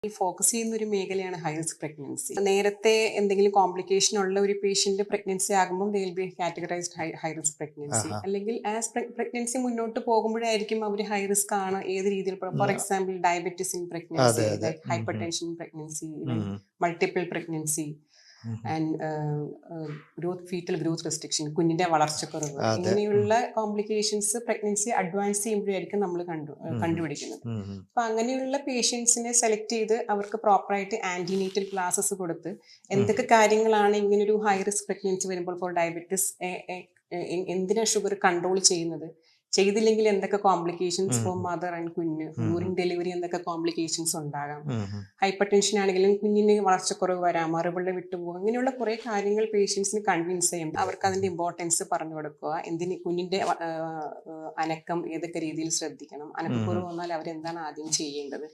Focus ചെയ്യുന്ന ഒരു മേഖലയാണ് ഹൈ റിസ്ക് പ്രഗ്നൻസി. നേരത്തെ എന്തെങ്കിലും കോംപ്ലിക്കേഷൻ ഉള്ള ഒരു പേഷ്യന്റ് പ്രഗ്നൻസി ആകുമ്പോൾ they will be categorised high risk pregnancy. അല്ലെങ്കിൽ ആസ് പ്രഗ്നൻസി മുന്നോട്ട് പോകുമ്പോഴായിരിക്കും അവർ ഹൈ റിസ്ക് ആണ് ഏത് രീതിയിൽ. For example diabetes in pregnancy, hypertension in pregnancy, multiple pregnancy and fetal growth restriction, കുഞ്ഞിന്റെ വളർച്ചക്കുറവ്, ഇങ്ങനെയുള്ള കോംപ്ലിക്കേഷൻസ് പ്രഗ്നൻസി അഡ്വാൻസ് ചെയ്യുമ്പോഴായിരിക്കും നമ്മൾ കണ്ടുപിടിക്കുന്നത്. അപ്പൊ അങ്ങനെയുള്ള പേഷ്യൻസിനെ സെലക്ട് ചെയ്ത് അവർക്ക് പ്രോപ്പറായിട്ട് ആന്റിനേറ്റൽ ക്ലാസ്സസ് കൊടുത്ത് എന്തൊക്കെ കാര്യങ്ങളാണ് ഇങ്ങനൊരു ഹൈ റിസ്ക് പ്രഗ്നൻസി വരുമ്പോൾ ഫോർ ഡയബറ്റിസ് എന്തിനാ ഷുഗർ കൺട്രോൾ ചെയ്യുന്നത്, ചെയ്തില്ലെങ്കിൽ എന്തൊക്കെ കോംപ്ലിക്കേഷൻസ് ഫോർ മദർ ആൻഡ് കുഞ്ഞ്, ഡ്യൂറിങ് ഡെലിവറി എന്തൊക്കെ കോംപ്ലിക്കേഷൻസ് ഉണ്ടാകാം, ഹൈപ്പർ ടെൻഷൻ ആണെങ്കിലും കുഞ്ഞിന് വളർച്ചക്കുറവ് വരാം, മറുപിള്ള വിട്ടുപോകും, അങ്ങനെയുള്ള കുറെ കാര്യങ്ങൾ പേഷ്യൻസിന് കൺവിൻസ് ചെയ്യും. അവർക്ക് അതിന്റെ ഇമ്പോർട്ടൻസ് പറഞ്ഞു കൊടുക്കുക, എന്തിന് കുഞ്ഞിന്റെ അനക്കം ഏതൊക്കെ രീതിയിൽ ശ്രദ്ധിക്കണം, അനക്കക്കുറവ് വന്നാൽ അവരെന്താണ് ആദ്യം ചെയ്യേണ്ടത്,